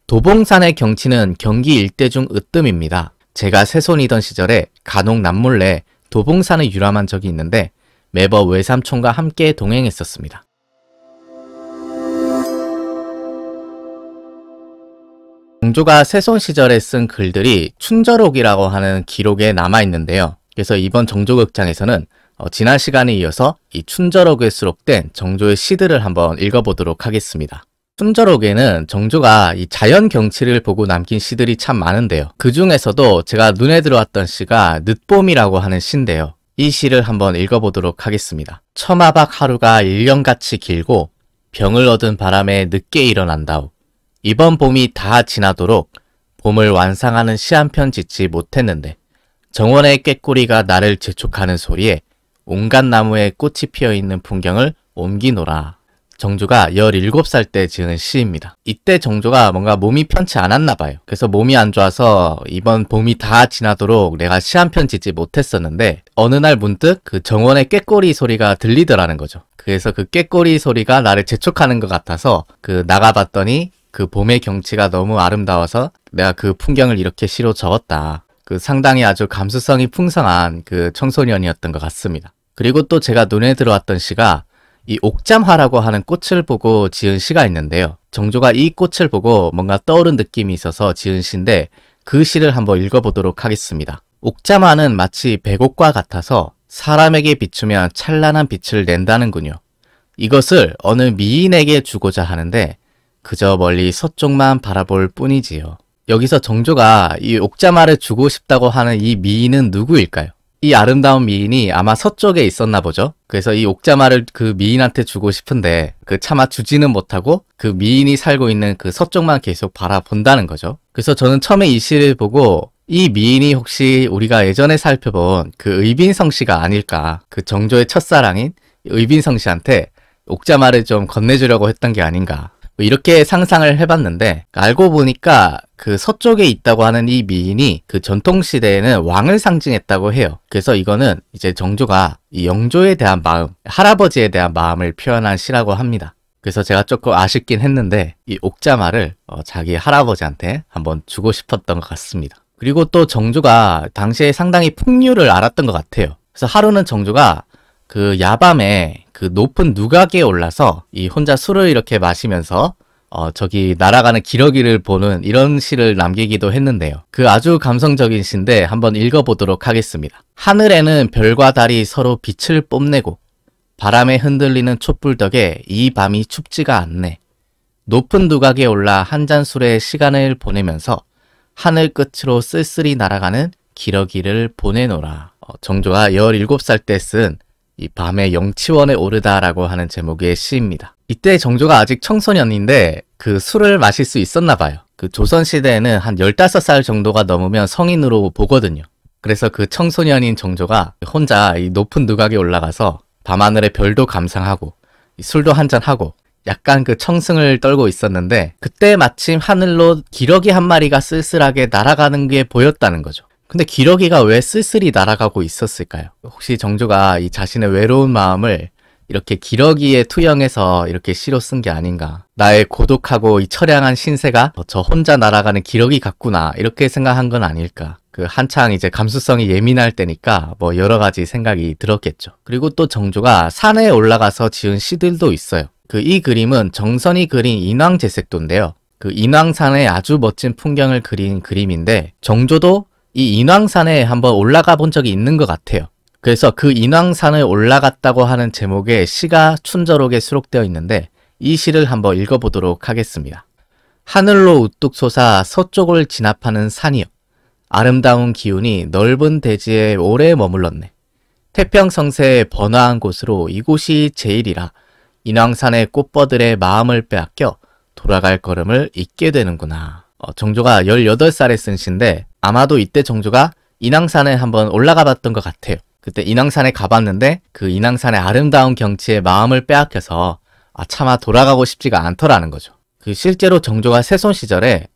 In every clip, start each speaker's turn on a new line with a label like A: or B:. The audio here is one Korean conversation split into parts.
A: 도봉산의 경치는 경기 일대 중 으뜸입니다. 제가 새손이던 시절에 간혹 남몰래 도봉산을 유람한 적이 있는데 매번 외삼촌과 함께 동행했었습니다. 정조가 새손 시절에 쓴 글들이 춘절옥이라고 하는 기록에 남아있는데요. 그래서 이번 정조극장에서는 지난 시간에 이어서 이 춘절옥에 수록된 정조의 시들을 한번 읽어보도록 하겠습니다. 춘절옥에는 정조가 이 자연 경치를 보고 남긴 시들이 참 많은데요. 그 중에서도 제가 눈에 들어왔던 시가 늦봄이라고 하는 시인데요. 이 시를 한번 읽어보도록 하겠습니다. 처마박 하루가 1년같이 길고 병을 얻은 바람에 늦게 일어난다오. 이번 봄이 다 지나도록 봄을 완상하는 시 한 편 짓지 못했는데 정원의 꾀꼬리가 나를 재촉하는 소리에 온갖 나무에 꽃이 피어있는 풍경을 옮기노라. 정조가 17살 때 지은 시입니다. 이때 정조가 뭔가 몸이 편치 않았나 봐요. 그래서 몸이 안 좋아서 이번 봄이 다 지나도록 내가 시 한 편 짓지 못했었는데 어느 날 문득 그 정원의 꾀꼬리 소리가 들리더라는 거죠. 그래서 그 꾀꼬리 소리가 나를 재촉하는 것 같아서 나가봤더니 그 봄의 경치가 너무 아름다워서 내가 그 풍경을 이렇게 시로 적었다. 상당히 아주 감수성이 풍성한 그 청소년이었던 것 같습니다. 그리고 또 제가 눈에 들어왔던 시가 이 옥잠화라고 하는 꽃을 보고 지은 시가 있는데요. 정조가 이 꽃을 보고 뭔가 떠오른 느낌이 있어서 지은 시인데 그 시를 한번 읽어보도록 하겠습니다. 옥잠화는 마치 백옥과 같아서 사람에게 비추면 찬란한 빛을 낸다는군요. 이것을 어느 미인에게 주고자 하는데 그저 멀리 서쪽만 바라볼 뿐이지요. 여기서 정조가 이 옥잠화를 주고 싶다고 하는 이 미인은 누구일까요? 이 아름다운 미인이 아마 서쪽에 있었나 보죠. 그래서 이 옥잠화를 그 미인한테 주고 싶은데 차마 주지는 못하고 그 미인이 살고 있는 그 서쪽만 계속 바라본다는 거죠. 그래서 저는 처음에 이 시를 보고 이 미인이 혹시 우리가 예전에 살펴본 그 의빈성 씨가 아닐까. 그 정조의 첫사랑인 의빈성 씨한테 옥잠화를 좀 건네주려고 했던 게 아닌가. 이렇게 상상을 해봤는데 알고 보니까 그 서쪽에 있다고 하는 이 미인이 그 전통시대에는 왕을 상징했다고 해요. 그래서 이거는 이제 정조가 이 영조에 대한 마음, 할아버지에 대한 마음을 표현한 시라고 합니다. 그래서 제가 조금 아쉽긴 했는데 이 옥잠화를 자기 할아버지한테 한번 주고 싶었던 것 같습니다. 그리고 또 정조가 당시에 상당히 풍류를 알았던 것 같아요. 그래서 하루는 정조가 그 야밤에 그 높은 누각에 올라서 이 혼자 술을 이렇게 마시면서 저기 날아가는 기러기를 보는 이런 시를 남기기도 했는데요. 그 아주 감성적인 시인데 한번 읽어보도록 하겠습니다. 하늘에는 별과 달이 서로 빛을 뽐내고 바람에 흔들리는 촛불 덕에 이 밤이 춥지가 않네. 높은 누각에 올라 한 잔 술에 시간을 보내면서 하늘 끝으로 쓸쓸히 날아가는 기러기를 보내노라. 정조가 17살 때 쓴 이 밤의 영치원에 오르다라고 하는 제목의 시입니다. 이때 정조가 아직 청소년인데 그 술을 마실 수 있었나 봐요. 그 조선시대에는 한 15살 정도가 넘으면 성인으로 보거든요. 그래서 그 청소년인 정조가 혼자 이 높은 누각에 올라가서 밤하늘의 별도 감상하고 술도 한잔하고 약간 그 청승을 떨고 있었는데 그때 마침 하늘로 기러기 한 마리가 쓸쓸하게 날아가는 게 보였다는 거죠. 근데 기러기가 왜 쓸쓸히 날아가고 있었을까요? 혹시 정조가 이 자신의 외로운 마음을 이렇게 기러기에 투영해서 이렇게 시로 쓴 게 아닌가. 나의 고독하고 이 처량한 신세가 저 혼자 날아가는 기러기 같구나 이렇게 생각한 건 아닐까. 한창 이제 감수성이 예민할 때니까 뭐 여러 가지 생각이 들었겠죠. 그리고 또 정조가 산에 올라가서 지은 시들도 있어요. 이 그림은 정선이 그린 인왕제색도인데요. 그 인왕산의 아주 멋진 풍경을 그린 그림인데 정조도 이 인왕산에 한번 올라가 본 적이 있는 것 같아요. 그래서 그 인왕산을 올라갔다고 하는 제목의 시가 춘절옥에 수록되어 있는데 이 시를 한번 읽어보도록 하겠습니다. 하늘로 우뚝 솟아 서쪽을 진압하는 산이여. 아름다운 기운이 넓은 대지에 오래 머물렀네. 태평성세의 번화한 곳으로 이곳이 제일이라 인왕산의 꽃버들의 마음을 빼앗겨 돌아갈 걸음을 잊게 되는구나. 정조가 18살에 쓴 시인데 아마도 이때 정조가 인왕산에 한번 올라가 봤던 것 같아요. 그때 인왕산에 가봤는데 그 인왕산의 아름다운 경치에 마음을 빼앗겨서 차마 돌아가고 싶지가 않더라는 거죠. 실제로 정조가 새손 시절에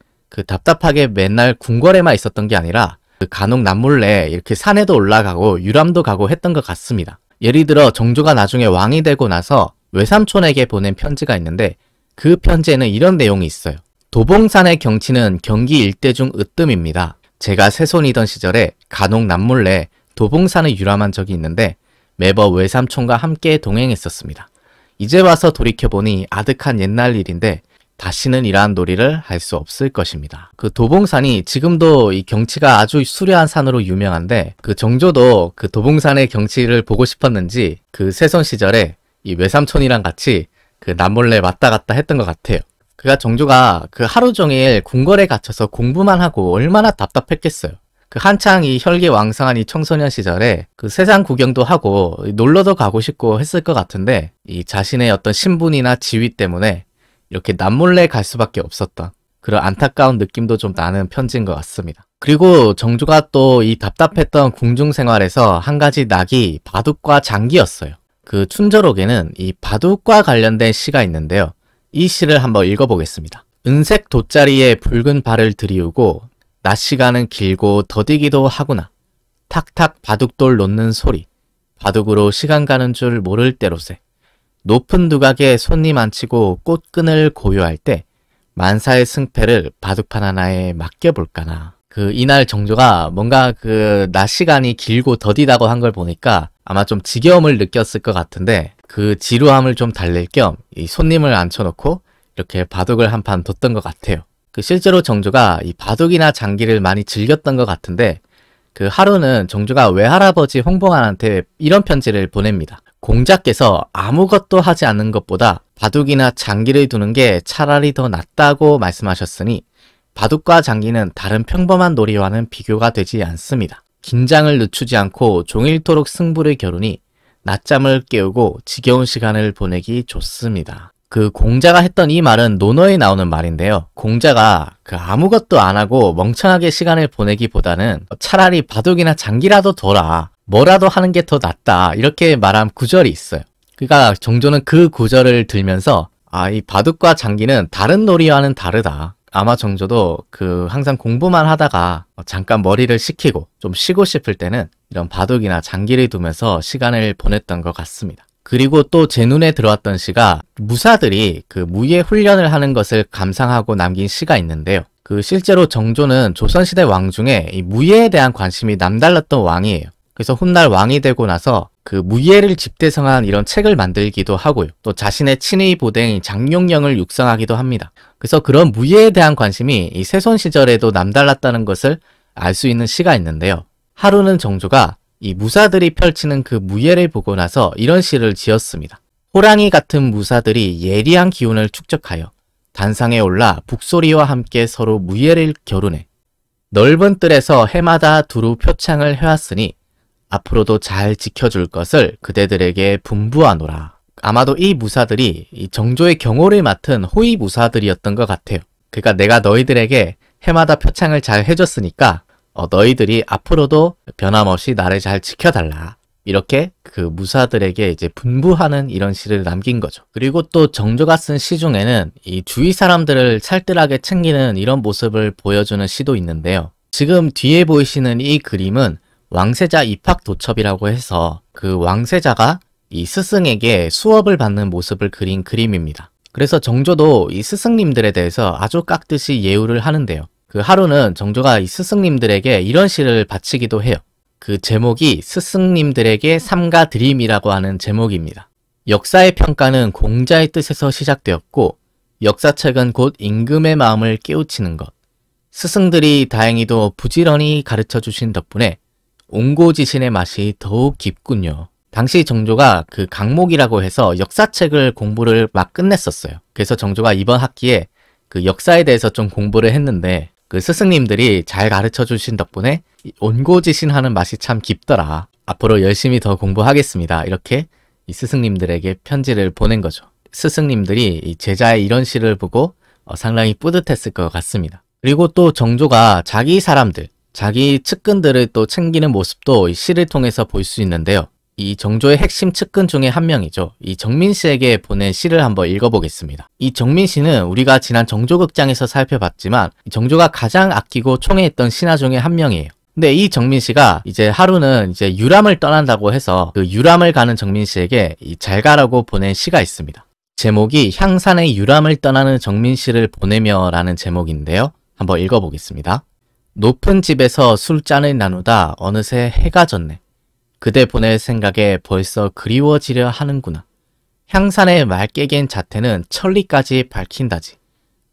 A: 답답하게 맨날 궁궐에만 있었던 게 아니라 간혹 남몰래 이렇게 산에도 올라가고 유람도 가고 했던 것 같습니다. 예를 들어 정조가 나중에 왕이 되고 나서 외삼촌에게 보낸 편지가 있는데 그 편지에는 이런 내용이 있어요. 도봉산의 경치는 경기 일대 중 으뜸입니다. 제가 새손이던 시절에 간혹 남몰래 도봉산을 유람한 적이 있는데 매번 외삼촌과 함께 동행했었습니다. 이제 와서 돌이켜보니 아득한 옛날 일인데 다시는 이러한 놀이를 할 수 없을 것입니다. 그 도봉산이 지금도 이 경치가 아주 수려한 산으로 유명한데 그 정조도 그 도봉산의 경치를 보고 싶었는지 그 새손 시절에 이 외삼촌이랑 같이 그 남몰래 왔다 갔다 했던 것 같아요. 그가 정조가 그 하루 종일 궁궐에 갇혀서 공부만 하고 얼마나 답답했겠어요. 그 한창 이 혈기왕성한 이 청소년 시절에 그 세상 구경도 하고 놀러도 가고 싶고 했을 것 같은데 이 자신의 어떤 신분이나 지위 때문에 이렇게 남몰래 갈 수밖에 없었던 그런 안타까운 느낌도 좀 나는 편지인 것 같습니다. 그리고 정조가 또 이 답답했던 궁중 생활에서 한 가지 낙이 바둑과 장기였어요. 그 춘절옥에는 이 바둑과 관련된 시가 있는데요. 이 시를 한번 읽어보겠습니다. 은색 돗자리에 붉은 발을 들이우고 낮 시간은 길고 더디기도 하구나. 탁탁 바둑돌 놓는 소리. 바둑으로 시간 가는 줄 모를 때로세. 높은 두각에 손님 앉히고 꽃끈을 고요할 때 만사의 승패를 바둑판 하나에 맡겨볼까나. 그 이날 정조가 뭔가 그 낮 시간이 길고 더디다고 한 걸 보니까 아마 좀 지겨움을 느꼈을 것 같은데 그 지루함을 좀 달랠 겸 이 손님을 앉혀놓고 이렇게 바둑을 한 판 뒀던 것 같아요. 그 실제로 정조가 이 바둑이나 장기를 많이 즐겼던 것 같은데 그 하루는 정조가 외할아버지 홍봉안한테 이런 편지를 보냅니다. 공자께서 아무것도 하지 않는 것보다 바둑이나 장기를 두는 게 차라리 더 낫다고 말씀하셨으니 바둑과 장기는 다른 평범한 놀이와는 비교가 되지 않습니다. 긴장을 늦추지 않고 종일토록 승부를 겨루니 낮잠을 깨우고 지겨운 시간을 보내기 좋습니다. 그 공자가 했던 이 말은 논어에 나오는 말인데요. 공자가 그 아무것도 안 하고 멍청하게 시간을 보내기보다는 차라리 바둑이나 장기라도 둬라. 뭐라도 하는 게 더 낫다. 이렇게 말한 구절이 있어요. 그러니까 정조는 그 구절을 들면서 이 바둑과 장기는 다른 놀이와는 다르다. 아마 정조도 그 항상 공부만 하다가 잠깐 머리를 식히고 좀 쉬고 싶을 때는 이런 바둑이나 장기를 두면서 시간을 보냈던 것 같습니다. 그리고 또 제 눈에 들어왔던 시가 무사들이 그 무예 훈련을 하는 것을 감상하고 남긴 시가 있는데요. 그 실제로 정조는 조선시대 왕 중에 이 무예에 대한 관심이 남달랐던 왕이에요. 그래서 훗날 왕이 되고 나서 그 무예를 집대성한 이런 책을 만들기도 하고요. 또 자신의 친위 보댕 장용령을 육성하기도 합니다. 그래서 그런 무예에 대한 관심이 이 세손 시절에도 남달랐다는 것을 알 수 있는 시가 있는데요. 하루는 정조가 이 무사들이 펼치는 그 무예를 보고 나서 이런 시를 지었습니다. 호랑이 같은 무사들이 예리한 기운을 축적하여 단상에 올라 북소리와 함께 서로 무예를 겨루네. 넓은 뜰에서 해마다 두루 표창을 해왔으니 앞으로도 잘 지켜줄 것을 그대들에게 분부하노라. 아마도 이 무사들이 이 정조의 경호를 맡은 호위 무사들이었던 것 같아요. 그러니까 내가 너희들에게 해마다 표창을 잘 해줬으니까 너희들이 앞으로도 변함없이 나를 잘 지켜달라. 이렇게 그 무사들에게 이제 분부하는 이런 시를 남긴 거죠. 그리고 또 정조가 쓴 시 중에는 이 주위 사람들을 살뜰하게 챙기는 이런 모습을 보여주는 시도 있는데요. 지금 뒤에 보이시는 이 그림은 왕세자 입학도첩이라고 해서 그 왕세자가 이 스승에게 수업을 받는 모습을 그린 그림입니다. 그래서 정조도 이 스승님들에 대해서 아주 깍듯이 예우를 하는데요. 그 하루는 정조가 이 스승님들에게 이런 시를 바치기도 해요. 그 제목이 스승님들에게 삼가 드림이라고 하는 제목입니다. 역사의 평가는 공자의 뜻에서 시작되었고 역사책은 곧 임금의 마음을 깨우치는 것. 스승들이 다행히도 부지런히 가르쳐 주신 덕분에 옹고지신의 맛이 더욱 깊군요. 당시 정조가 그 강목이라고 해서 역사책을 공부를 막 끝냈었어요. 그래서 정조가 이번 학기에 그 역사에 대해서 좀 공부를 했는데 그 스승님들이 잘 가르쳐 주신 덕분에 온고지신하는 맛이 참 깊더라. 앞으로 열심히 더 공부하겠습니다. 이렇게 이 스승님들에게 편지를 보낸 거죠. 스승님들이 이 제자의 이런 시를 보고 상당히 뿌듯했을 것 같습니다. 그리고 또 정조가 자기 사람들, 자기 측근들을 또 챙기는 모습도 이 시를 통해서 볼 수 있는데요. 이 정조의 핵심 측근 중에 한 명이죠. 이 정민 씨에게 보낸 시를 한번 읽어보겠습니다. 이 정민 씨는 우리가 지난 정조극장에서 살펴봤지만 정조가 가장 아끼고 총애했던 신하 중에 한 명이에요. 근데 이 정민 씨가 이제 하루는 이제 유람을 떠난다고 해서 그 유람을 가는 정민 씨에게 이 잘 가라고 보낸 시가 있습니다. 제목이 향산의 유람을 떠나는 정민씨를 보내며 라는 제목인데요. 한번 읽어보겠습니다. 높은 집에서 술잔을 나누다 어느새 해가 졌네. 그대 보낼 생각에 벌써 그리워지려 하는구나. 향산의 맑게 갠 자태는 천리까지 밝힌다지.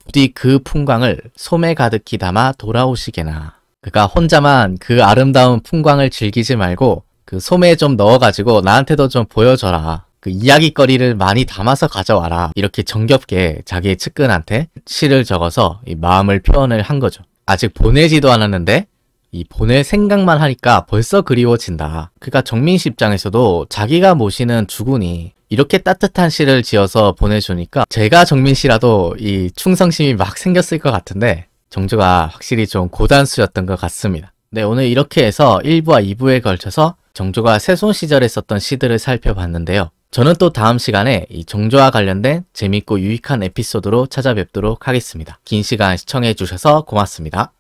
A: 부디 그 풍광을 솜에 가득히 담아 돌아오시게나. 그가 혼자만 그 아름다운 풍광을 즐기지 말고 그 솜에 좀 넣어가지고 나한테도 좀 보여줘라. 그 이야기거리를 많이 담아서 가져와라. 이렇게 정겹게 자기의 측근한테 시를 적어서 이 마음을 표현을 한 거죠. 아직 보내지도 않았는데 이 보낼 생각만 하니까 벌써 그리워진다. 그러니까 정민씨 입장에서도 자기가 모시는 주군이 이렇게 따뜻한 시를 지어서 보내주니까 제가 정민씨라도 이 충성심이 막 생겼을 것 같은데 정조가 확실히 좀 고단수였던 것 같습니다. 네, 오늘 이렇게 해서 1부와 2부에 걸쳐서 정조가 세손 시절에 썼던 시들을 살펴봤는데요. 저는 또 다음 시간에 이 정조와 관련된 재밌고 유익한 에피소드로 찾아뵙도록 하겠습니다. 긴 시간 시청해 주셔서 고맙습니다.